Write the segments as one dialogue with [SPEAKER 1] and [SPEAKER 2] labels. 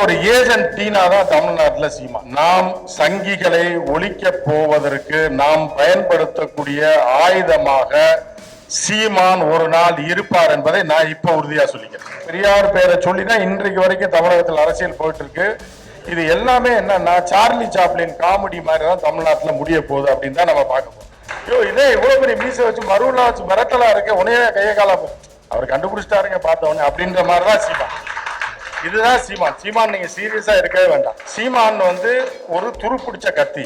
[SPEAKER 1] ஒரு ஏஜென்ட் டீனா தான் தமிழ்நாட்டில் சீமா. நாம் சங்கிகளை ஒழிக்க போவதற்கு நாம் பயன்படுத்தக்கூடிய ஆயுதமாக சீமான் ஒரு நாள் இருப்பார் என்பதை நான் இப்ப உறுதியா சொல்லிக்கிறேன். பெரியார் பேரை சொல்லிதான் இன்றைக்கு வரைக்கும் தமிழகத்தில் அரசியல் போயிட்டு இருக்கு. இது எல்லாமே என்னன்னா சார்லி சாப்ளின் காமெடி மாதிரி தான் தமிழ்நாட்டில் முடிய போகுது அப்படின்னு தான் நம்ம பார்க்க போறோம். ஐயோ இதே இவ்வளவு பெரிய மீசை வச்சு மருவலா வச்சு மிரட்டலா இருக்க உனையே கைய காலம் அவர் கண்டுபிடிச்சிட்டாருங்க பார்த்தவொடனே அப்படின்ற மாதிரிதான் சீமான். இதுதான் சீமான். சீமான் நீங்க சீரியஸா இருக்கவே வேண்டாம். சீமான் வந்து ஒரு துருப்பிடிச்ச கத்தி.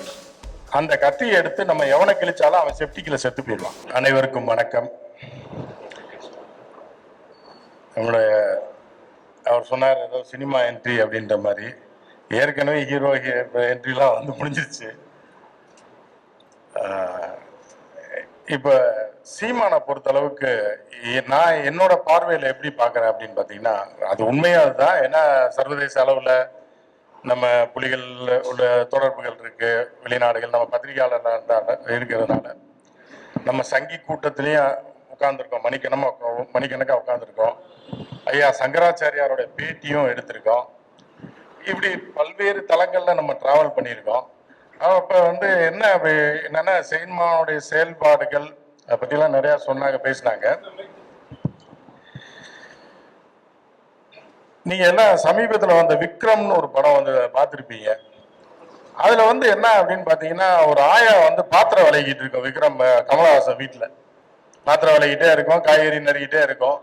[SPEAKER 1] அந்த கத்தியை எடுத்து நம்ம எவனை கிழிச்சாலும் அவன் செப்டிக்கில செத்து போயிடுவான். அனைவருக்கும் வணக்கம். நம்மளுடைய அவர் சொன்னார் ஏதோ சினிமா என்ட்ரி அப்படின்ற மாதிரி. ஏற்கனவே ஹீரோ என்ட்ரிலாம் வந்து முடிஞ்சிருச்சு. இப்ப சீமானை பொறுத்த அளவுக்கு நான் என்னோட பார்வையில எப்படி பாக்குறேன் அப்படின்னு பாத்தீங்கன்னா, அது உண்மையா அதுதான். ஏன்னா சர்வதேச அளவுல நம்ம புலிகள் உள்ள தொடர்புகள் இருக்கு, வெளிநாடுகள், நம்ம பத்திரிகையாளர் இருக்கிறதுனால நம்ம சங்கி கூட்டத்திலையும் உட்கார்ந்துருக்கோம், மணிக்கணக்கா உட்கார்ந்துருக்கோம். ஐயா சங்கராச்சாரியாரோட பேட்டியும் எடுத்திருக்கோம். இப்படி பல்வேறு தளங்கள்ல நம்ம டிராவல் பண்ணியிருக்கோம். அப்ப வந்து என்னன்னா சீமானுடைய செயல்பாடுகள் அதை பத்திலாம் நிறைய சொன்னாங்க, பேசினாங்க. நீங்க எல்லாம் சமீபத்தில் வந்த விக்ரம்னு ஒரு படம் வந்து பார்த்துருப்பீங்க. அதுல வந்து என்ன அப்படின்னு பாத்தீங்கன்னா, ஒரு ஆயா வந்து பாத்திரம் விலகிட்டு இருக்கோம். விக்ரம் கமலஹாசன் வீட்டுல பாத்திரம் விலகிட்டே இருக்கும், காய்கறி நறுக்கிட்டே இருக்கும்.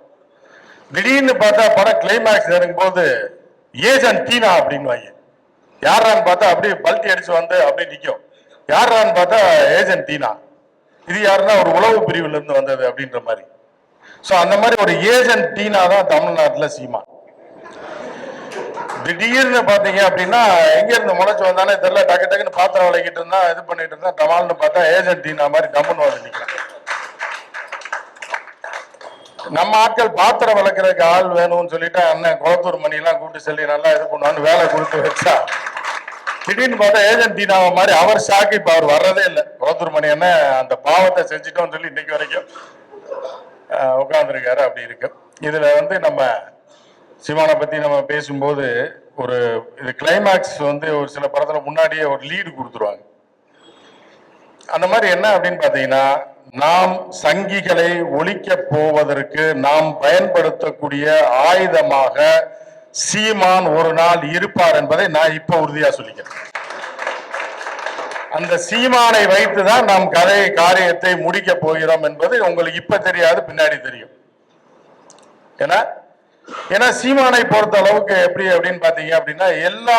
[SPEAKER 1] திடீர்னு பார்த்தா படம் கிளைமேக்ஸ் நெருங்கும் போது ஏஜென்ட் டீனா அப்படின்னு வாங்க. யாரான்னு பார்த்தா அப்படியே பல்ட்டி அடிச்சு வந்து அப்படியே நிற்கும். யாரான்னு பார்த்தா ஏஜென்ட் டீனா. இது யாருன்னா ஒரு உளவு பிரிவுல இருந்து வந்தது அப்படின்ற மாதிரி. சோ அந்த மாதிரி ஒரு ஏஜென்ட் டீனா தான் தமிழ்நாட்டில் சீமா. திடீர்னு பாத்தீங்க அப்படின்னா எங்க இருந்து முளைச்சு வந்தானே தெரியல, டக்கு டக்குன்னு பாத்திரம் விளக்கிட்டு இருந்தா இது பண்ணிட்டு இருந்தா டமால்னு பார்த்தா ஏஜென்ட் டீனா மாதிரி டம்முன்னு வந்து நிற்கிறான். நம்ம ஆட்கள் பாத்திரம் விளக்குறதுக்கு ஆள் வேணும்னு சொல்லிட்டு அண்ணன் குளத்தூர் மணி எல்லாம் கூப்பிட்டு சொல்லி நல்லா இது பண்ணுவான்னு வேலை கொடுத்து வச்சா, திடீர்னு பார்த்தா ஏஜென்ட் டீனாவை மாதிரி அவர் ஷாக்கு. இப்ப அவர் வர்றதே இல்லை. குளத்தூர் மணி என்ன அந்த பாவத்தை செஞ்சுட்டோம்னு சொல்லி இன்னைக்கு வரைக்கும் உட்கார்ந்துருக்காரு. அப்படி இருக்கு. இதுல வந்து நம்ம சீமானை பத்தி நம்ம பேசும்போது ஒரு இது கிளைமேக்ஸ் வந்து ஒரு சில படத்துல முன்னாடியே ஒரு லீடு கொடுத்துருவாங்க. அந்த மாதிரி என்ன அப்படின்னு பாத்தீங்கன்னா, நாம் சங்கிகளை ஒழிக்க போவதற்கு நாம் பயன்படுத்தக்கூடிய ஆயுதமாக சீமான் ஒரு நாள் இருப்பார் என்பதை நான் இப்ப உறுதியா சொல்லிக்கிறேன். அந்த சீமானை வைத்துதான் நாம் காரியத்தை முடிக்க போகிறோம் என்பது உங்களுக்கு இப்ப தெரியாது, பின்னாடி தெரியும். ஏன்னா சீமானை பொறுத்த அளவுக்கு எப்படி அப்படின்னு பாத்தீங்க அப்படின்னா, எல்லா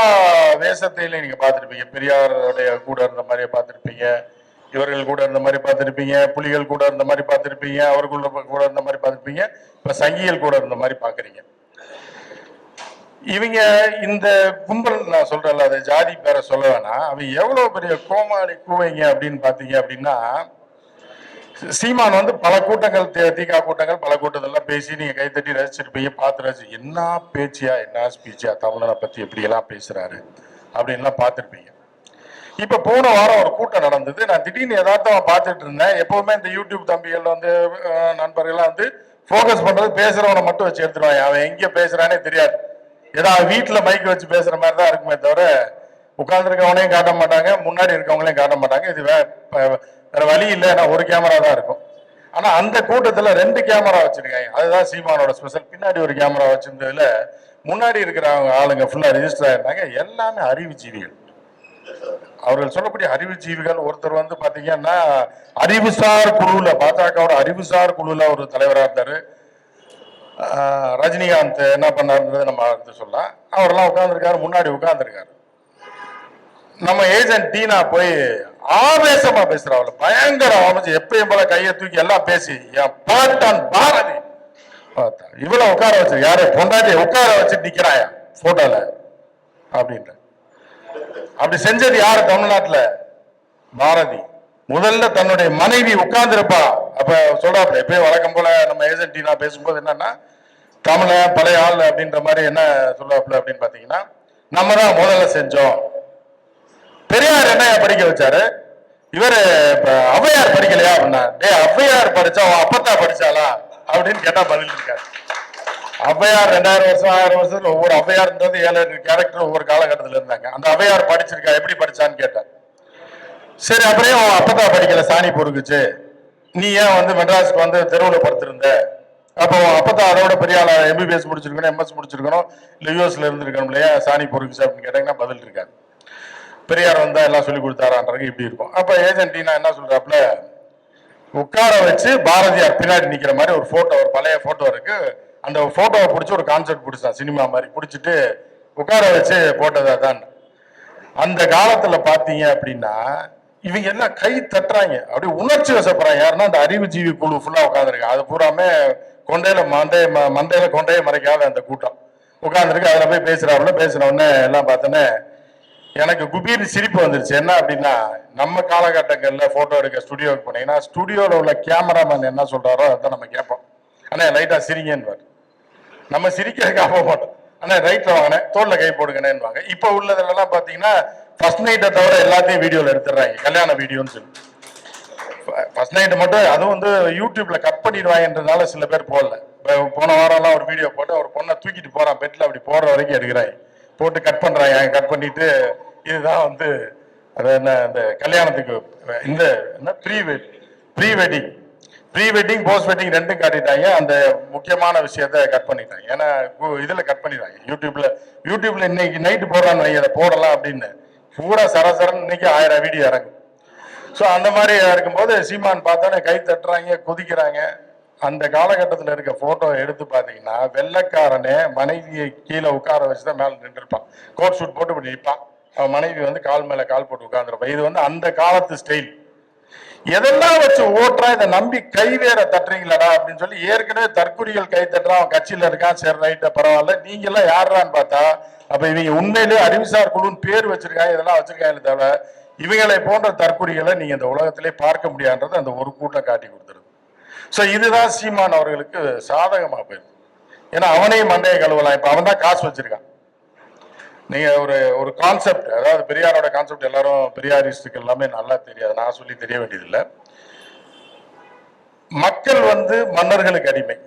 [SPEAKER 1] வேஷத்திலையும் நீங்க பார்த்திருப்பீங்க. பெரியாருடைய கூட இருந்த மாதிரியே பார்த்திருப்பீங்க, இவர்கள் கூட இருந்த மாதிரி பார்த்திருப்பீங்க, புலிகள் கூட இருந்த மாதிரி பார்த்திருப்பீங்க, அவர்கள் கூட இருந்த மாதிரி பார்த்திருப்பீங்க, இப்ப சங்கிகள் கூட இருந்த மாதிரி பாக்குறீங்க. இவங்க இந்த கும்பல் நான் சொல்றேன்ல, அதை ஜாதி பேரை சொல்ல வேணாம், அவங்க எவ்வளவு பெரிய கோமாளி கூவைங்க அப்படின்னு பாத்தீங்க அப்படின்னா, சீமான் வந்து பல கூட்டங்கள், தீகா கூட்டங்கள், பல கூட்டத்தெல்லாம் பேசி நீங்க கைத்தட்டி ரசிச்சிருப்பீங்க, பார்த்து ரசிச்சு என்ன பேச்சியா என்ன ஸ்பீச்சியா தமிழனை பத்தி எப்படி எல்லாம் பேசுறாரு அப்படின்லாம் பார்த்துருப்பீங்க. இப்ப போன வாரம் ஒரு கூட்டம் நடந்தது. நான் திடீர்னு எதார்த்தமா பார்த்துட்டு இருந்தேன். எப்பவுமே இந்த யூடியூப் தம்பிகள் வந்து நண்பர்கள்லாம் வந்து போக்கஸ் பண்றது பேசுறவனை மட்டும் வச்சு எடுத்துருவாங்க. அவன் எங்க பேசுறானே தெரியாது. ஏதாவது வீட்டுல மைக் வச்சு பேசுற மாதிரி தான் இருக்குமே தவிர உட்கார்ந்துருக்கவனையும் காட்ட மாட்டாங்க, முன்னாடி இருக்கவங்களையும் காட்ட மாட்டாங்க. இது வேற வழி இல்லை. ஏன்னா ஒரு கேமரா தான் இருக்கும். ஆனா அந்த கூட்டத்துல 2 கேமரா வச்சிருக்காங்க. அதுதான் சீமானோட ஸ்பெஷல். பின்னாடி ஒரு கேமரா வச்சிருந்ததுல முன்னாடி இருக்கிறவங்க ஆளுங்க ஃபுல்லா ரெஜிஸ்டர் ஆயிருந்தாங்க. எல்லாமே அறிவுஜீவிகள். அவர்கள் சொல்லக்கூடிய அறிவுஜீவிகள். ஒருத்தர் வந்து பாத்தீங்கன்னா அறிவுசார் குழுல, பாஜகவோட அறிவுசார் குழுல ஒரு தலைவராக இருந்தாரு. ரஜினிகாந்த் என்ன பண்ணாருன்றது நம்ம சொல்லலாம். அவரெல்லாம் உட்கார்ந்துருக்காரு, முன்னாடி உட்கார்ந்துருக்காரு. நம்ம ஏஜென்ட் டீனா போய் ஆவேசமா பேசுறாள், பயங்கர அமைச்சு எப்பயும் போல கையை தூக்கி எல்லாம் பேசி என் பாட்டன் பாரதி இவ்வளவு உட்கார வச்சு, யாரு பொண்டாட்டி உட்கார வச்சு நிக்கிறாயா போட்டோல அப்படின்ற. அப்படி செஞ்சது யாரு தமிழ்நாட்டுல? பாரதி. முதல்ல தன்னுடைய மனைவி உட்கார்ந்து இருப்பா. அப்ப சொல்றாப்ல எப்பயும் வழக்கம் போல நம்ம ஏஜென்ட் டீனா பேசும்போது என்னன்னா, தமிழ பழைய ஆள் அப்படின்ற மாதிரி என்ன சொல்றாப்ல அப்படின்னு பாத்தீங்கன்னா, நம்ம தான் முதல்ல செஞ்சோம். பெரியார் என்ன படிக்க வச்சாரு? இவரு ஔவையார் படிக்கலையா அப்படின்னா, டே ஔவையார் படிச்சா அப்பத்தா படிச்சாலா அப்படின்னு கேட்டா பதில் இருக்காரு. ஔவையார் 2000 வருஷம் 1000 வருஷத்துல ஒவ்வொரு ஔவையார்ன்றது 7 கேரக்டர் ஒவ்வொரு காலகட்டத்தில் இருந்தாங்க. அந்த ஔவையார் படிச்சிருக்கா, எப்படி படிச்சான்னு கேட்டேன். சரி, அப்புறம் அப்பதா படிக்கல, சாணி பொறுக்குச்சு, நீ ஏன் வந்து மெட்ராஸுக்கு வந்து தெருவில் படுத்திருந்த, அப்போ அப்பதான் அதோட பெரிய ஆளா எம்பிபிஎஸ் முடிச்சிருக்கணும், எம்எஸ் முடிச்சிருக்கணும், இல்லை யூஎஸ்ல இருந்திருக்கணும் இல்லையா, சாணி பொறுக்குச்சு அப்படின்னு கேட்டீங்கன்னா பதில் இருக்காது. பெரியார் வந்தா எல்லாம் சொல்லி கொடுத்தாரான்றது இப்படி இருக்கும். அப்ப ஏஜென்டினா என்ன சொல்றாப்புல, உட்கார வச்சு பாரதியார் பின்னாடி நிக்கிற மாதிரி ஒரு போட்டோ, ஒரு பழைய போட்டோ இருக்கு, அந்த போட்டோவை பிடிச்சி ஒரு கான்செப்ட் பிடிச்சான், சினிமா மாதிரி பிடிச்சிட்டு உட்கார வச்சு போட்டதா தான். அந்த காலத்துல பாத்தீங்க அப்படின்னா இவங்க எல்லாம் கை தட்டுறாங்க, அப்படியே உணர்ச்சி வசப்படுறாங்க. யாருன்னா அந்த அறிவுஜீவி குழு ஃபுல்லா உட்காந்துருக்கு, அது பூராமே கொண்டையில மண்டையில கொண்டையை மறைக்காத அந்த கூட்டம் உட்காந்துருக்கு. அதுல போய் பேசுறாப்புல, பேசின உடனே எல்லாம் பார்த்தோன்னே எனக்கு குபீர் சிரிப்பு வந்துருச்சு. என்ன அப்படின்னா, நம்ம காலகட்டங்கள்ல போட்டோ எடுக்க ஸ்டுடியோக்கு போனீங்கன்னா ஸ்டுடியோல உள்ள கேமராமேன் என்ன சொல்றாரோ அதான் நம்ம கேட்போம். ஆனா லைட்டா சிரிங்கன்னு, நம்ம சிரிக்கிறதுக்கு ஆக மாட்டோம். ஆனா ரைட்ல வாங்கினேன், தோல்ல கை போடுங்கன்னு. இப்ப உள்ளதுல எல்லாம் பாத்தீங்கன்னா ஃபர்ஸ்ட் நைட்டை தவிர எல்லாத்தையும் வீடியோல எடுத்துடுறாங்க, கல்யாண வீடியோன்னு சொல்லி. ஃபர்ஸ்ட் நைட் மட்டும், அதுவும் வந்து யூடியூப்ல கட் பண்ணிடுவாங்கன்றதுனால சில பேர் போடல. போன வாரம் எல்லாம் ஒரு வீடியோ போட்டு ஒரு பொண்ணை தூக்கிட்டு போறான் பெட்ல, அப்படி போற வரைக்கும் எடுக்கிறாங்க, போட்டு கட் பண்றாங்க. கட் பண்ணிட்டு இதுதான் வந்து அது என்ன, இந்த கல்யாணத்துக்கு இந்த என்ன ப்ரீ வெட்டிங் போஸ்ட் வெட்டிங் ரெண்டும் காட்டிட்டாங்க. அந்த முக்கியமான விஷயத்த கட் பண்ணிட்டாங்க. ஏன்னா இதுல கட் பண்ணிடுவாங்க யூடியூப்ல இன்னைக்கு நைட்டு போடுறான்னு வைங்க, அதை போடலாம் அப்படின்னு பூரா சரசரன்னு இன்னைக்கு 1000 வீடியோ இறங்கும். ஸோ அந்த மாதிரி இருக்கும்போது சீமான் பார்த்தோன்னே கை தட்டுறாங்க, குதிக்கிறாங்க. அந்த காலகட்டத்தில் இருக்க போட்டோ எடுத்து பார்த்தீங்கன்னா வெள்ளைக்காரனே மனைவியை கீழே உட்கார வச்சுதான் மேலே நின்றுருப்பான், கோட் ஷூட் போட்டு இப்படி நிற்பான், அவன் மனைவி வந்து கால் மேல கால் போட்டு உட்கார்ந்துருப்பான். இது வந்து அந்த காலத்து ஸ்டைல். எதெல்லாம் வச்சு ஓட்டுறா, இதை நம்பி கை வேற தட்டுறீங்களடா அப்படின்னு சொல்லி ஏற்கனவே தற்குறிகள் கை தட்டுறான், அவன் கட்சியில இருக்கான், சரி ரைட்ட பரவாயில்ல, நீங்க எல்லாம் யாருறான்னு பார்த்தா அப்ப இவங்க உண்மையிலேயே அறிவுசார் குழுன்னு பேர் வச்சிருக்காங்க, இதெல்லாம் வச்சிருக்காங்க தவிர இவங்களை போன்ற தற்குறிகளை நீங்க இந்த உலகத்திலே பார்க்க முடியாதுன்றது அந்த ஒரு கூட்டம் காட்டி கொடுத்துருது. ஸோ இதுதான் சீமான் அவர்களுக்கு சாதகமா போயிருக்கு. ஏன்னா அவனையும் மண்டையை கழுவலாம், இப்ப அவன் தான் காசு வச்சிருக்கான். நீங்க ஒரு கான்செப்ட், அதாவது பெரியாரோட கான்செப்ட் எல்லாரும் பெரியாரிஸ்டுக்கு எல்லாமே நல்லா தெரியாது, நான் சொல்லி தெரிய வேண்டியதில்லை. மக்கள் வந்து மன்னர்களுக்கு அடிமை,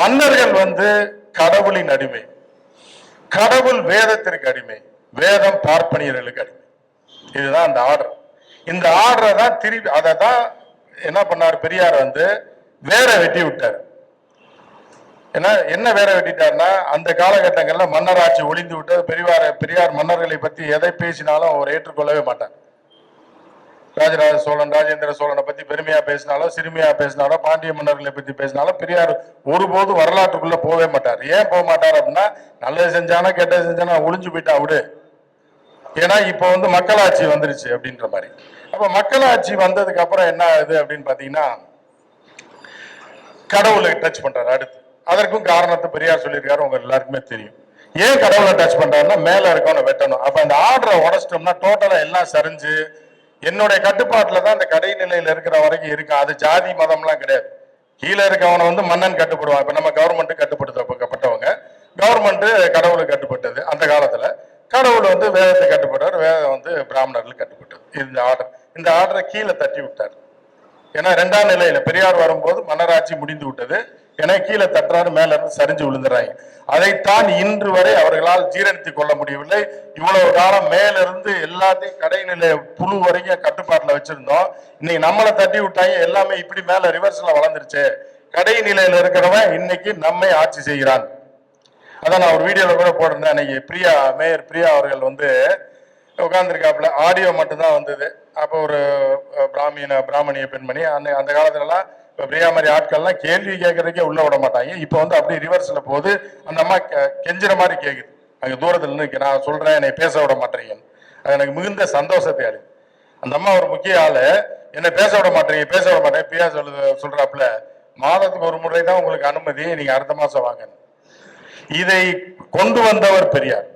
[SPEAKER 1] மன்னர்கள் வந்து கடவுளின் அடிமை, கடவுள் வேதத்திற்கு அடிமை, வேதம் பார்ப்பனியர்களுக்கு அடிமை. இதுதான் அந்த ஆர்டர். இந்த ஆர்டரை தான் திருப்பி அதை தான் என்ன பண்ணார் பெரியார் வந்து வேற வெட்டி விட்டார். என்ன வேற வெட்டிட்டார்னா, அந்த காலகட்டங்கள்ல மன்னராட்சி ஒளிந்து விட்டது. பெரியார் மன்னர்களை பத்தி எதை பேசினாலும் அவர் ஏற்றுக்கொள்ளவே மாட்டார். ராஜராஜ சோழன், ராஜேந்திர சோழனை பத்தி பெருமையா பேசினாலும் சிறுமையா பேசினாலும் பாண்டிய மன்னர்களை பத்தி பேசினாலும் பெரியார் ஒருபோதும் வரலாற்றுக்குள்ள போவே மாட்டார். ஏன் போக மாட்டார் அப்படின்னா, நல்லது செஞ்சானா கெட்டது செஞ்சானா ஒளிஞ்சு போயிட்டா விடு, ஏன்னா இப்ப வந்து மக்களாட்சி வந்துருச்சு அப்படின்ற மாதிரி. அப்ப மக்களாட்சி வந்ததுக்கு அப்புறம் என்ன ஆகுது அப்படின்னு பாத்தீங்கன்னா, கடவுளை டச் பண்றாரு. அடுத்து அதற்கும் காரணத்தை பெரியார் சொல்லியிருக்காரு, உங்க எல்லாருக்குமே தெரியும். ஏன் கடவுளை டச் பண்றாருன்னா, மேல இருக்கவனை வெட்டணும். அப்ப அந்த ஆர்டரை உடச்சிட்டோம்னா டோட்டலா எல்லாம் சரிஞ்சு என்னுடைய கட்டுப்பாட்டுல தான் அந்த கடைநிலையில இருக்கிற வரைக்கும் இருக்கு. அது ஜாதி மதம்லாம் கிடையாது. கீழே இருக்கவனை வந்து மன்னன் கட்டுப்படுவான். இப்ப நம்ம கவர்மெண்ட் கட்டுப்படுத்தப்பட்டவங்க, கவர்மெண்ட் கடவுளுக்கு கட்டுப்பட்டது. அந்த காலத்துல கடவுள் வந்து வேதத்தை கட்டுப்பட்டார், வேதம் வந்து பிராமணர்களுக்கு கட்டுப்பட்டது. இந்த ஆர்டரை கீழே தட்டி விட்டார். ஏன்னா 2ஆம் நிலையில பெரியார் வரும்போது மன்னராட்சி முடிந்து விட்டது, ஏன்னா கீழே தட்டுறாரு, மேல இருந்து சரிஞ்சு விழுந்துறாங்க. அதைத்தான் இன்று வரை அவர்களால் ஜீரணித்துக் கொள்ள முடியவில்லை. இவ்வளவு காலம் மேல இருந்து எல்லாத்தையும் கடைநிலை புழு வரைக்கும் கட்டுப்பாட்டுல வச்சிருந்தோம். இன்னைக்கு நம்மளை தட்டி விட்டாங்க, எல்லாமே இப்படி மேல ரிவர்ஸ்ல வளர்ந்துருச்சு. கடைநிலையில இருக்கிறவன் இன்னைக்கு நம்மை ஆட்சி செய்கிறான். அதான் நான் ஒரு வீடியோல கூட போட்டிருந்தேன். இன்னைக்கு மேயர் பிரியா அவர்கள் வந்து உட்கார்ந்துருக்காப்புல, ஆடியோ மட்டும்தான் வந்தது. அப்போ ஒரு பிராமணிய பெண்மணி, அந்த காலத்துலலாம் இப்போ பிரியா மாதிரி ஆட்கள்லாம் கேள்வி கேட்கறதுக்கே உள்ள விட மாட்டாங்க. இப்போ வந்து அப்படியே ரிவர்ஸ்ல போகுது. அந்த அம்மா கெஞ்சுற மாதிரி கேட்குது, அங்கே தூரத்துல நின்று நான் சொல்றேன் என்னை பேச விட மாட்டேங்கன்னு. அது எனக்கு மிகுந்த சந்தோஷத்தை அடையுது. அந்த அம்மா ஒரு முக்கிய ஆளு, என்னை பேச விட மாட்டேங்க. பிரியா சொல்றாப்புல, மாதத்துக்கு ஒரு முறை தான் உங்களுக்கு அனுமதி, நீங்க அடுத்த மாசம் வாங்கன்னு. இதை கொண்டு வந்தவர் பெரியார்.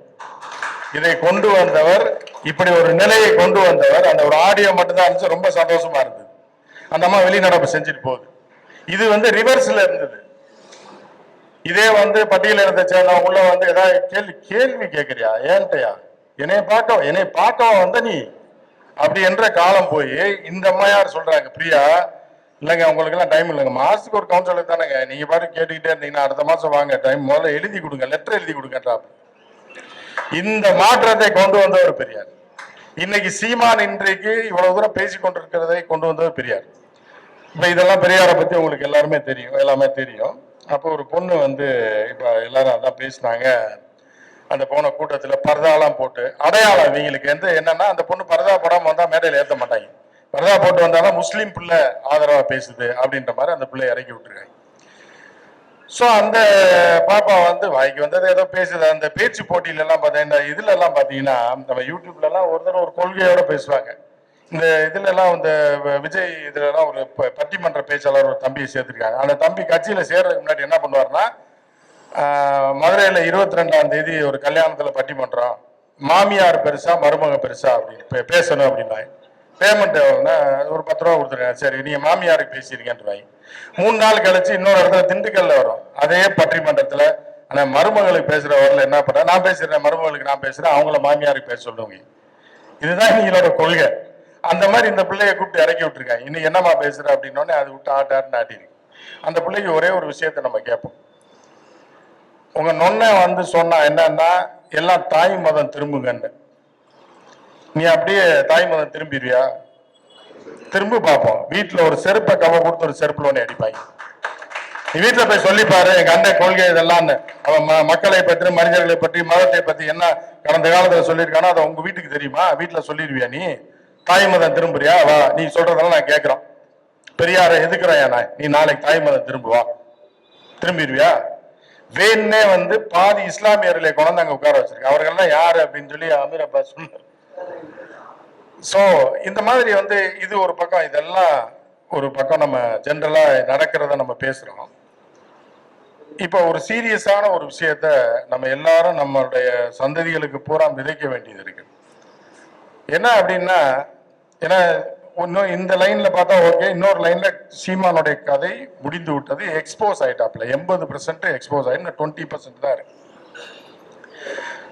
[SPEAKER 1] இதை கொண்டு வந்தவர், இப்படி ஒரு நிலையை கொண்டு வந்தவர். அந்த ஒரு ஆடியோ மட்டும் தான் இருந்துச்சு, ரொம்ப சந்தோஷமா இருந்தது. அந்த அம்மா வெளிநடப்பு செஞ்சுட்டு போகுது. இது வந்து ரிவர்ஸ்ல இருந்தது. இதே வந்து பட்டியலினத்தை சேர்ந்தவங்க உள்ள வந்து ஏதாவது கேள்வி கேட்கறியா, ஏன்ட்டையா, என்னை பார்க்க வந்த நீ அப்படி என்ற காலம் போய் இந்த அம்மையார் சொல்றாங்க, பிரியா இல்லைங்க உங்களுக்கு எல்லாம் டைம் இல்லைங்க, மாசத்துக்கு ஒரு கவுன்சிலர் தானேங்க, நீங்க பாட்டு கேட்டுக்கிட்டே இருந்தீங்கன்னா அடுத்த மாசம் வாங்க, டைம் முதல்ல எழுதி கொடுங்க, லெட்டர் எழுதி கொடுங்கன்றாப். இந்த மாற்றத்தை கொண்டு வந்தவர் பெரியார். இன்னைக்கு சீமான் இன்றைக்கு இவ்வளவு தூரம் பேசிக் கொண்டிருக்கிறதை கொண்டு வந்தவர் பெரியார். இப்ப இதெல்லாம் பெரியாரை பத்தி உங்களுக்கு எல்லாருமே தெரியும், எல்லாமே தெரியும். அப்போ ஒரு பொண்ணு வந்து இப்ப எல்லாரும் அதான் பேசினாங்க, அந்த போன கூட்டத்துல பரதாலாம் போட்டு அடையாளம் இவங்களுக்கு எந்த என்னன்னா, அந்த பொண்ணு பரதா போடாம வந்தா மேடையில ஏத்த மாட்டாங்க, பரதா போட்டு வந்தாலும் முஸ்லீம் பிள்ளை ஆதரவா பேசுது அப்படின்ற மாதிரி அந்த பிள்ளை இறக்கி விட்டுருக்காங்க. சோ அந்த பாப்பா வந்து வாய்க்கு வந்தது ஏதோ பேசுது. அந்த பேச்சு போட்டியில எல்லாம் பார்த்தீங்கன்னா, இதுல எல்லாம் பாத்தீங்கன்னா நம்ம யூடியூப்ல எல்லாம் ஒரு தடவை ஒரு கொள்கையோட பேசுவாங்க. இந்த இதுல எல்லாம் இந்த விஜய் இதுல எல்லாம் ஒரு பட்டிமன்ற பேச்சாளர் ஒரு தம்பியை சேர்த்திருக்காங்க. அந்த தம்பி கட்சியில சேர்றதுக்கு முன்னாடி என்ன பண்ணுவாருன்னா, மதுரையில 22ஆம் தேதி ஒரு கல்யாணத்துல பட்டிமன்றம், மாமியார் பெருசா மருமக பெருசா அப்படின்னு பேசணும் அப்படின்னா, பேமெண்ட் ஒரு 10 ரூபா கொடுத்துருக்காங்க, சரி நீங்க மாமியாருக்கு பேசிருக்கேன்றாங்க. 3 நாள் கழிச்சு இன்னொரு இடத்துல திண்டுக்கல்ல வரும், அதே பட்டிமன்றத்துல ஆனா மருமகளுக்கு பேசுற வரல என்ன பண்ற, நான் பேசுறேன் மருமகளுக்கு நான் பேசுறேன், அவங்கள மாமியாருக்கு பேச சொல்லுங்க. இதுதான் நீங்களோட கொள்கை. அந்த மாதிரி இந்த பிள்ளைய கூப்பிட்டு இறக்கி விட்டுருக்காங்க. இன்னைக்கு என்னமா பேசுற அப்படின்னோடனே அது விட்டு ஆட்டாருன்னு ஆட்டிருக்கு. அந்த பிள்ளைக்கு ஒரே ஒரு விஷயத்த நம்ம கேட்போம், உங்க நொன்ன வந்து சொன்னா என்னன்னா, எல்லாம் தாய் மதம் திரும்புங்கன்னு, நீ அப்படியே தாய் மதம் திரும்பிடுவியா? திரும்ப பார்ப்போம். வீட்டுல ஒரு செருப்பை கவ கொடுத்து ஒரு செருப்புல ஒண்ணு அடிப்பாங்க. நீ வீட்டுல போய் சொல்லி பாரு, எங்க அண்ணன் கொள்கை இதெல்லாம் அவன் மக்களை பற்றி மனிதர்களை பற்றி மதத்தை பற்றி என்ன கடந்த காலத்துல சொல்லியிருக்கானோ அதை உங்க வீட்டுக்கு தெரியுமா? வீட்டுல சொல்லிடுவியா? நீ தாய் மதம் திரும்புறியா? வா, நீ சொல்றதெல்லாம் நான் கேட்கிறோம். பெரியார எதுக்குறாயா? நான் நீ நாளைக்கு தாய் மதம் திரும்புவா, திரும்பிடுவியா? வேணே வந்து பாதி இஸ்லாமியர்களை கொண்டு அங்க உட்கார வச்சிருக்க. அவர்கள்லாம் யாரு அப்படின்னு சொல்லி அமீர் அப்பா சொன்னார். சோ இந்த மாதிரி வந்து இது ஒரு பக்கம், இதெல்லாம் ஒரு பக்கம் நம்ம ஜென்ரலா நடக்கிறத நம்ம பேசுறோம். இப்ப ஒரு சீரியஸான ஒரு விஷயத்த நம்ம எல்லாரும் நம்மளுடைய சந்ததிகளுக்கு பூரா விதைக்க வேண்டியது இருக்கு. என்ன அப்படின்னா, ஏன்னா இன்னும் இந்த லைன்ல பார்த்தா ஓகே, இன்னொரு லைன்ல சீமானுடைய கதை முடிந்து விட்டது, எக்ஸ்போஸ் ஆயிட்டாப்ல. 80% எக்ஸ்போஸ் ஆயிட்டு 20% தான் இருக்கு.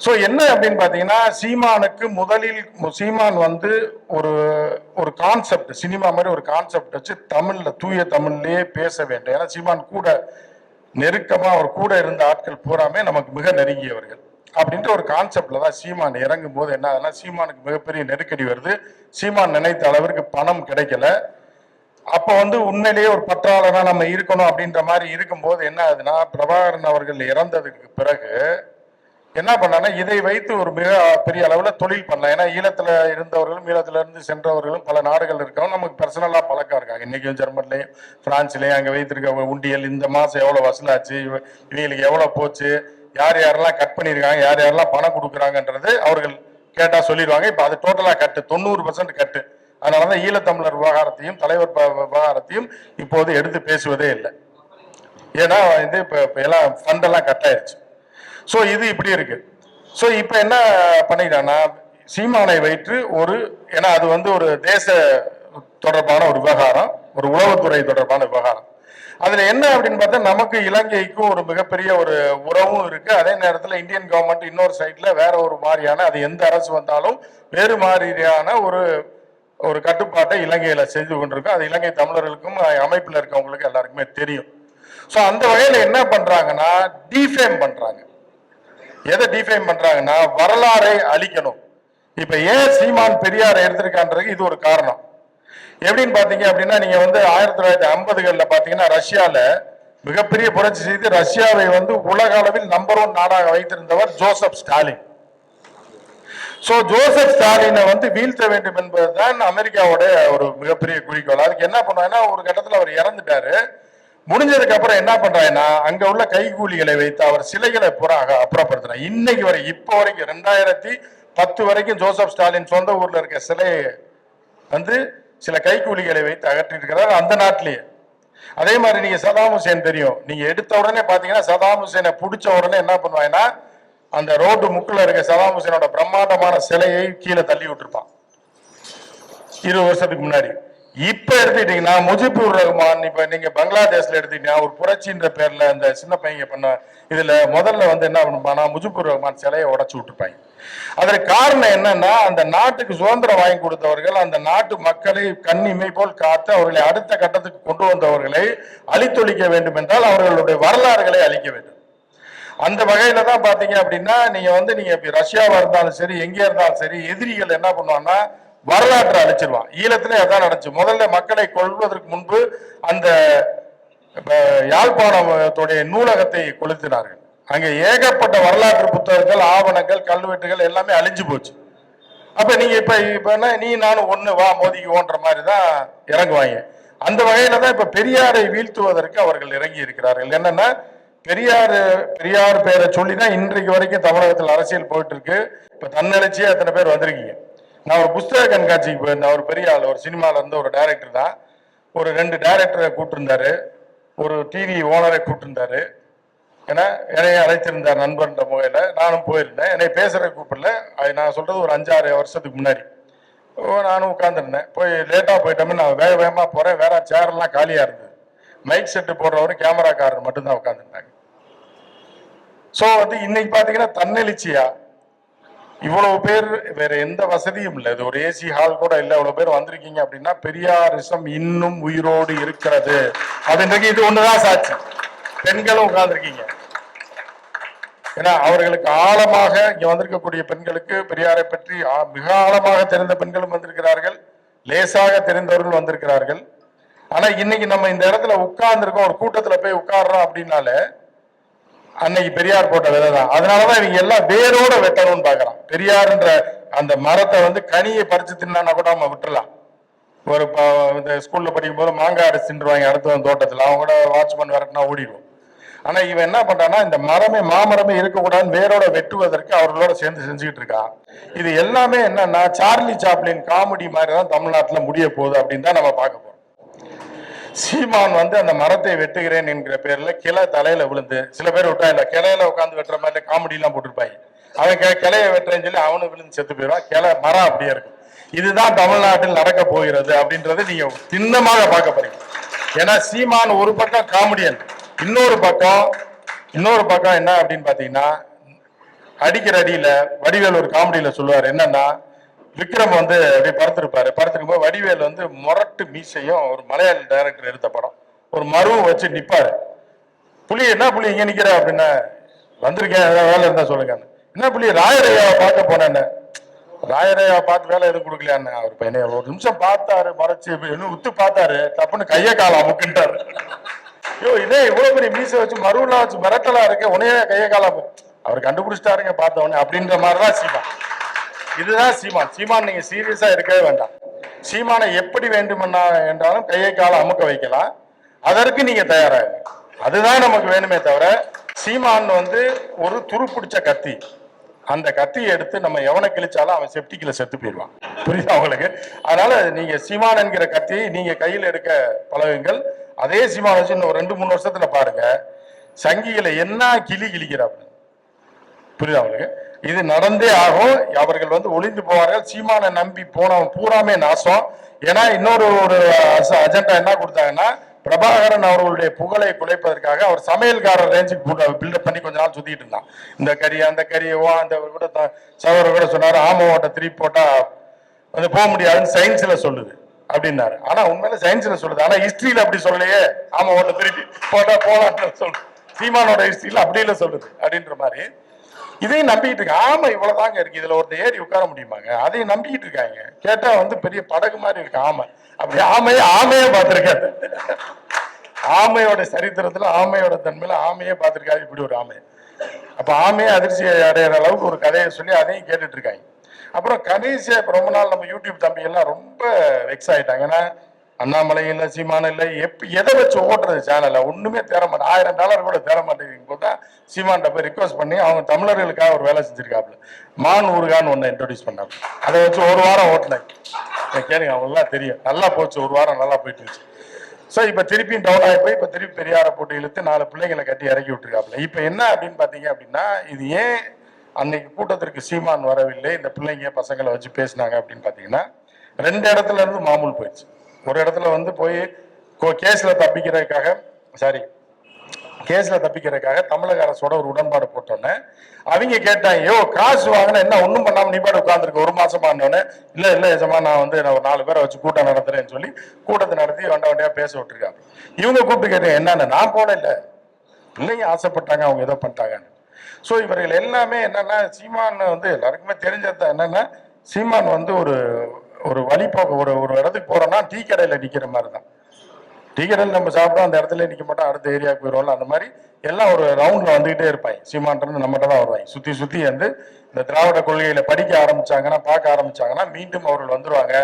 [SPEAKER 1] சோ என்ன அப்படின்னு பாத்தீங்கன்னா, சீமானுக்கு முதலில் சீமான் வந்து ஒரு ஒரு கான்செப்ட், சினிமா மாதிரி ஒரு கான்செப்ட் வச்சு தமிழ்ல தூய தமிழ்லயே பேச வேண்டும். ஏன்னா சீமான் கூட நெருக்கமா அவர் கூட இருந்த ஆட்கள் பூராமே நமக்கு மிக நெருங்கியவர்கள் அப்படின்ற ஒரு கான்செப்ட்ல தான் சீமான் இறங்கும் போது என்ன ஆகுதுன்னா, சீமானுக்கு மிகப்பெரிய நெருக்கடி வருது. சீமான் நினைத்த அளவிற்கு பணம் கிடைக்கல. அப்ப வந்து உண்மையிலேயே ஒரு பற்றாளனா நம்ம இருக்கணும் அப்படின்ற மாதிரி இருக்கும்போது என்ன ஆகுதுன்னா, பிரபாகரன் அவர்கள் இறந்ததுக்கு பிறகு என்ன பண்ணாங்கன்னா, இதை வைத்து ஒரு மிக பெரிய அளவுல தொழில் பண்ணலாம். ஏன்னா ஈழத்துல இருந்தவர்களும் ஈழத்துல இருந்து சென்றவர்களும் பல நாடுகள் இருக்கவங்க நமக்கு பர்சனலா பழக்கம் இருக்காங்க. இன்னைக்கும் ஜெர்மன்லயும் பிரான்ஸ்லயும் அங்க வைத்திருக்க உண்டியல் இந்த மாசம் எவ்வளவு வசூலாச்சு, இவங்களுக்கு எவ்வளவு போச்சு, யார் யாரெல்லாம் கட் பண்ணியிருக்காங்க, யார் யாரெல்லாம் பணம் கொடுக்குறாங்கன்றது அவர்கள் கேட்டா சொல்லிடுவாங்க. இப்ப அது டோட்டலா கட்டு, 90% கட்டு. அதனாலதான் ஈழத்தமிழர் விவகாரத்தையும் தலைவர் விவகாரத்தையும் இப்போது எடுத்து பேசுவதே இல்லை. ஏன்னா இது இப்ப எல்லாம் ஃபண்ட் எல்லாம் கட் ஆயிடுச்சு. சோ இது இப்படி இருக்கு. சோ இப்ப என்ன பண்ணிட்டான்னா, சீமானை வைத்து ஒரு, ஏன்னா அது வந்து ஒரு தேச தொடர்பான ஒரு விவகாரம், ஒரு உளவுத்துறை தொடர்பான விவகாரம். அதுல என்ன அப்படின்னு பார்த்தா, நமக்கு இலங்கைக்கும் ஒரு மிகப்பெரிய ஒரு உறவும் இருக்கு. அதே நேரத்தில் இந்தியன் கவர்மெண்ட் இன்னொரு சைட்ல வேற ஒரு மாதிரியான, அது எந்த அரசு வந்தாலும் வேறு மாதிரியான ஒரு ஒரு கட்டுப்பாட்டை இலங்கையில செய்து கொண்டிருக்கும். அது இலங்கை தமிழர்களுக்கும் அமைப்புல இருக்கவங்களுக்கு எல்லாருக்குமே தெரியும். சோ அந்த வகையில என்ன பண்றாங்கன்னா, டிஃபேம் பண்றாங்க. எதை டிஃபைன் பண்றாங்கன்னா, வரலாறை அழிக்கணும். இப்ப ஏன் சீமான் பெரியாரை எடுத்திருக்கான்றது இது ஒரு காரணம். எப்படின்னு பாத்தீங்க அப்படின்னா, நீங்க வந்து 1950களில் பாத்தீங்கன்னா ரஷ்யால மிகப்பெரிய புரட்சி செய்து ரஷ்யாவை வந்து உலக அளவில் நம்பர் 1 நாடாக வைத்திருந்தவர் ஜோசப் ஸ்டாலின். சோ ஜோசப் ஸ்டாலினை வந்து வீழ்த்த வேண்டும் என்பதுதான் அமெரிக்காவோட ஒரு மிகப்பெரிய குறிக்கோள். அதுக்கு என்ன பண்ணுவாங்கன்னா, ஒரு கட்டத்தில் அவர் இறந்துட்டாரு. முடிஞ்சதுக்கு அப்புறம் என்ன பண்றாங்கன்னா, அங்க உள்ள கைகூலிகளை வைத்து அவர் சிலைகளை பூரா அப்புறப்படுத்துறாங்க. இன்னைக்கு வரை, இப்போ வரைக்கும் 2010 வரைக்கும் ஜோசப் ஸ்டாலின் சொந்த ஊர்ல இருக்க சிலையை வந்து சில கைகூலிகளை வைத்து அகற்றி இருக்கிறார் அந்த நாட்டிலேயே. அதே மாதிரி நீங்க சதாம் ஹுசேன் தெரியும், நீங்க எடுத்த உடனே பாத்தீங்கன்னா சதாம் ஹுசேனை பிடிச்ச உடனே என்ன பண்ணுவாங்கன்னா, அந்த ரோடு முக்குல இருக்க சதாம் ஹுசேனோட பிரம்மாண்டமான சிலையை கீழே தள்ளி விட்டுருப்பான் 20 வருஷத்துக்கு முன்னாடி. இப்ப எடுத்துக்கிட்டீங்கன்னா முஜிபுர் ரஹ்மான், இப்ப நீங்க பங்களாதேஷ்ல எடுத்துக்கிட்டீங்கன்னா ஒரு புரட்சின்ற பேர்ல அந்த சின்ன பையங்க பண்ண இதுல முதல்ல வந்து என்ன பண்ணுவானா, முஜிபுர் ரஹ்மான் சிலையை உடைச்சு விட்டுருப்பாங்க. அதற்கு காரணம் என்னன்னா, அந்த நாட்டுக்கு சுதந்திரம் வாங்கி கொடுத்தவர்கள், அந்த நாட்டு மக்களை கண்ணிமை போல் காத்து அவர்களை அடுத்த கட்டத்துக்கு கொண்டு வந்தவர்களை அழித்தொழிக்க வேண்டும் என்றால் அவர்களுடைய வரலாறுகளை அழிக்க வேண்டும். அந்த வகையில தான் பாத்தீங்க அப்படின்னா, நீங்க ரஷ்யாவா இருந்தாலும் சரி, எங்கே இருந்தாலும் சரி, எதிரிகள் என்ன பண்ணுவாங்கன்னா வரலாற்றை அழிச்சிருவான். ஈழத்திலே அதான் நடந்துச்சு. முதல்ல மக்களை கொள்வதற்கு முன்பு அந்த யாழ்ப்பாணத்துடைய நூலகத்தை கொளுத்தினார்கள். அங்கே ஏகப்பட்ட வரலாற்று புத்தகங்கள், ஆவணங்கள், கல்வெட்டுகள் எல்லாமே அழிஞ்சு போச்சு. அப்ப நீங்க இப்ப நீ நானும் ஒண்ணு வா மோதிக்குவோன்ற மாதிரி தான் இறங்குவாங்க. அந்த வகையில தான் இப்ப பெரியாரை வீழ்த்துவதற்கு அவர்கள் இறங்கி இருக்கிறார்கள். என்னன்னா பெரியார் பேரை சொல்லிதான் இன்றைக்கு வரைக்கும் தமிழகத்தில் அரசியல் போயிட்டு இருக்கு. இப்ப தன்னெழுச்சியே எத்தனை பேர் வந்திருக்கீங்க. நான் ஒரு புஸ்தக கண்காட்சிக்கு போயிருந்தேன். ஒரு பெரிய ஆள், ஒரு சினிமால இருந்து ஒரு டைரக்டர் தான். ஒரு 2 டைரக்டரை கூப்பிட்டுருந்தாரு, ஒரு டிவி ஓனரை கூப்பிட்டுருந்தாரு. ஏன்னா என்னைய அழைத்திருந்தார் நண்பன்ற முகையில. நானும் போயிருந்தேன். என்னை பேசுற கூப்பிடல. அது நான் சொல்றது ஒரு 5-6 வருஷத்துக்கு முன்னாடி. நானும் உட்காந்துருந்தேன். போய் லேட்டா போயிட்டோம்னு நான் வேக வேகமா போறேன். வேற சேர் எல்லாம் காலியா இருந்தது. மைக் செட்டு போடுறவரு கேமராக்காரர் மட்டும்தான் உட்காந்துருந்தாங்க. சோ வந்து இன்னைக்கு பாத்தீங்கன்னா தன்னெழுச்சியா இவ்வளவு பேர், வேற எந்த வசதியும் இல்லை. இது ஒரு ஏசி ஹால் கூட இல்லை. இவ்வளவு பேர் வந்திருக்கீங்க அப்படின்னா பெரியாரிசம் இன்னும் உயிரோடு இருக்கிறது அப்படின்றது இது ஒண்ணுதான் சாட்சி. பெண்களும் உட்கார்ந்துருக்கீங்க. ஏன்னா அவர்களுக்கு ஆழமாக இங்க வந்திருக்கக்கூடிய பெண்களுக்கு பெரியாரை பற்றி மிக ஆழமாக தெரிந்த பெண்களும் வந்திருக்கிறார்கள், லேசாக தெரிந்தவர்கள் வந்திருக்கிறார்கள். ஆனா இன்னைக்கு நம்ம இந்த இடத்துல உட்கார்ந்துருக்கோம், ஒரு கூட்டத்துல போய் உட்கார்றோம் அப்படின்னாலே அன்னைக்கு பெரியார் போட்ட விதை தான். அதனாலதான் இவங்க எல்லாம் வேரோட வெட்டணும்னு பாக்குறான். பெரியார்ன்ற அந்த மரத்தை வந்து கனியை பறிச்சு தின்னா கூட நம்ம விட்டுலாம். ஒரு இந்த ஸ்கூல்ல படிக்கும் போது மாங்காய் அடிச்சு தின்றுவாங்க அடுத்த தோட்டத்துல, அவங்க கூட வாட்ச்மேன் வரட்டுனா ஓடிடுவோம். ஆனா இவன் என்ன பண்றான்னா, இந்த மாமரமே இருக்கக்கூடாதுன்னு வேரோட வெட்டுவதற்கு அவர்களோட சேர்ந்து செஞ்சுக்கிட்டு இருக்கான். இது எல்லாமே என்னன்னா சார்லி சாப்ளின் காமெடி மாதிரி தான் தமிழ்நாட்டுல முடிய போகுது அப்படின்னு தான் நம்ம பார்க்க போறோம். சீமான் வந்து அந்த மரத்தை வெட்டுகிறேன் என்கிற பேர்ல கிளை தலையில விழுந்து, சில பேர் விட்டா இல்ல கிளையில உட்காந்து வெட்டுற மாதிரி காமெடி எல்லாம் போட்டிருப்பாங்க. அவன் கிளைய வெட்டுறேன்னு சொல்லி அவனு விழுந்து செத்து போயிடுவான். கிளை மரம் அப்படியே இருக்கும். இதுதான் தமிழ்நாட்டில் நடக்க போகிறது அப்படின்றது நீங்க சின்னமாக பார்க்க போறீங்க. ஏன்னா சீமான் ஒரு பக்கம் காமெடியன், இன்னொரு பக்கம் என்ன அப்படின்னு பாத்தீங்கன்னா, அடிக்கிற அடியில வடிவேல் ஒரு காமெடியில சொல்லுவார். என்னன்னா, விக்ரம் வந்து அப்படியே படுத்திருக்கும் போது வடிவேல் வந்து முரட்டு மீசையும், ஒரு மலையாள டைரக்டர் எடுத்த படம், ஒரு மருவும் வச்சு நிப்பாரு. என்ன புலி இங்க நிக்கிற அப்படின்னா, வந்திருக்கேன் ஏதாவது வேலை இருந்தா சொல்லுங்க. என்ன புலி, ராயரையாவை பார்க்க போனேன்னு. ராயரையாவை பார்த்து வேலை எதுவும் கொடுக்கலையான்னு. அவர் பையனை ஒரு நிமிஷம் பார்த்தாரு, மறைச்சு உத்து பார்த்தாரு, தப்புன்னு கைய காலம் அமுக்குன்றாரு. ஐயோ இதே இவ்வளவு பெரிய மீசை வச்சு மருவெல்லாம் வச்சு மிரட்டலா இருக்க, உனையே கைய காலம் அவர் கண்டுபிடிச்சிட்டாருங்க பார்த்தவொடனே அப்படின்ற மாதிரிதான் சீமான். இதுதான் சீமான் நீங்க சீரியஸா இருக்கவே வேண்டாம். சீமானை எப்படி வேண்டுமென்னா என்றாலும் கையை காலம் அமுக்க வைக்கலாம், அதற்கு நீங்க தயாராக. அதுதான் நமக்கு வேணுமே தவிர, சீமான் வந்து ஒரு துருப்பிடிச்ச கத்தி. அந்த கத்தியை எடுத்து நம்ம எவனை கிழிச்சாலும் அவன் செப்டிக்ல செத்து போயிடுவான். புரியுதா உங்களுக்கு? அதனால நீங்க சீமான் என்கிற கத்தியை நீங்க கையில் எடுக்க பழகுங்கள். அதே சீமான் வச்சு இன்னும் 2-3 வருஷத்துல பாருங்க, சங்கிகளை என்ன கிழிக்கிறாப்புல. புரியுதா உங்களுக்கு? இது நடந்தே ஆகும். அவர்கள் வந்து ஒளிந்து போவார்கள். சீமானை நம்பி போனவன் பூராமே நாசம். ஏன்னா இன்னொரு அஜெண்டா என்ன கொடுத்தாங்கன்னா, பிரபாகரன் அவர்களுடைய புகழை குலைப்பதற்காக அவர் சமையல்காரர் ரேஞ்சுக்கு பில்டப் பண்ணி கொஞ்ச நாள் சுத்திட்டு இருந்தான். இந்த கறி அந்த கறியவோ அந்த கூட சவர கூட சொன்னாரு, ஆம ஓட்ட திருப்பி போட்டா வந்து போக முடியாதுன்னு சயின்ஸ்ல சொல்லுது அப்படின்னாரு. ஆனா உண்மையில சயின்ஸ்ல சொல்லுது, ஆனா ஹிஸ்டரியில அப்படி சொல்லலையே, ஆம ஓட்ட திருப்பி போட்டா போலான்னு சொல்லு. சீமானோட ஹிஸ்டரியில அப்படி இல்லை சொல்லுது அப்படின்ற மாதிரி இதையும் நம்பிக்கிட்டு இருக்காங்க. ஆமா இவ்வளவுதாங்க இருக்கு, இதுல ஒருத்தர் ஏறி உட்கார முடியுமாங்க? அதையும் நம்பிக்கிட்டு இருக்காங்க. கேட்டா வந்து பெரிய படகு மாதிரி இருக்கு ஆமை. அப்படி ஆமையே பார்த்திருக்காரு. ஆமையோட சரித்திரத்துல, ஆமையோட தன்மையில ஆமையே பார்த்திருக்காரு இப்படி ஒரு ஆமை. அப்ப ஆமையே அதிர்ச்சி அடையிற அளவுக்கு ஒரு கதையை சொல்லி அதையும் கேட்டுட்டு இருக்காங்க. அப்புறம் கடைசியா இப்ப ரொம்ப நாள் நம்ம யூடியூப் தம்பி எல்லாம் ரொம்ப வெக்ஸ் ஆயிட்டாங்க. ஏன்னா அண்ணாமலை இல்லை, சீமானம் இல்லை, எதை வச்சு ஓட்டுறது சேனல்ல ஒண்ணுமே தேர மாட்டேன். $1000 கூட தேர மாட்டேங்குது போதா சீமான்ட்ட போய் ரிக்வஸ்ட் பண்ணி அவங்க தமிழர்களுக்காக ஒரு வேலை செஞ்சிருக்காப்புல. மான் ஊருகான்னு ஒண்ணு இன்ட்ரோடியூஸ் பண்ணாப்புல. அதை வச்சு ஒரு வாரம் ஓட்டினேன். கேளுங்க, அவங்களாம் தெரியும். நல்லா போச்சு, ஒரு வாரம் நல்லா போயிட்டு இருந்துச்சு. ஸோ இப்போ திருப்பியும் டவுன் ஆகி போய் இப்போ திருப்பி பெரியாரை போட்டு இழுத்து 4 பிள்ளைங்களை கட்டி இறக்கி விட்டுருக்காப்புல. இப்போ என்ன அப்படின்னு பார்த்தீங்க அப்படின்னா, இது ஏன் அன்னைக்கு கூட்டத்திற்கு சீமான் வரவில்லை, இந்த பிள்ளைங்க பசங்களை வச்சு பேசினாங்க அப்படின்னு பார்த்தீங்கன்னா, 2 இடத்துல இருந்து மாமூல் போயிடுச்சு. ஒரு இடத்துல வந்து போய் கேஸ்ல தப்பிக்கிறதுக்காக தமிழக அரசோட ஒரு உடன்பாடு போட்டோன்னே அவங்க கேட்டாங்க, யோ காசு வாங்கினா என்ன ஒன்றும் பண்ணாம நீ பாடு உட்காந்துருக்கு ஒரு மாசமா இருந்தோன்னே, இல்லை எஜமா நான் வந்து ஒரு 4 பேரை வச்சு கூட்டம் நடத்துறேன்னு சொல்லி கூட்டத்தை நடத்தி வண்டியா பேச விட்டுருக்காங்க. இவங்க கூப்பிட்டு கேட்டேன் என்னன்னு, நான் போன இல்லைங்க ஆசைப்பட்டாங்க அவங்க ஏதோ பண்ணிட்டாங்கன்னு. ஸோ இவர்கள் எல்லாமே என்னன்னா, சீமான் வந்து எல்லாருக்குமே தெரிஞ்சது என்னன்னா, சீமான் வந்து ஒரு வழிபோக்க ஒரு இடத்துக்கு போறோம்னா டீ கடையில் நிற்கிற மாதிரி தான். டீ கடையில் நம்ம சாப்பிட்டோம், அந்த இடத்துல நிற்க மாட்டோம், அடுத்த ஏரியாவுக்கு போயிடுவோம்ல, அந்த மாதிரி எல்லாம் ஒரு ரவுண்ட்ல வந்துகிட்டே இருப்பாங்க. சீமான்றது நம்மகிட்ட தான் வருவாங்க, சுத்தி வந்து இந்த திராவிட கொள்கையில படிக்க ஆரம்பிச்சாங்கன்னா, பார்க்க ஆரம்பிச்சாங்கன்னா மீண்டும் அவர்கள் வந்துருவாங்க.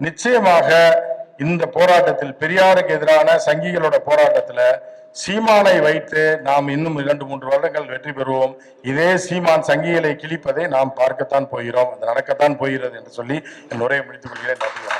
[SPEAKER 1] நிச்சயமாக இந்த போராட்டத்தில், பெரியாருக்கு எதிரான சங்கிகளோட போராட்டத்துல சீமானை வைத்து நாம் இன்னும் 2-3 வருடங்கள் வெற்றி பெறுவோம். இதே சீமான் சங்கிகளை கிழிப்பதை நாம் பார்க்கத்தான் போகிறோம், அது நடக்கத்தான் போகிறது என்று சொல்லி என் உரையை முடித்துக் கொள்கிறேன். நன்றி.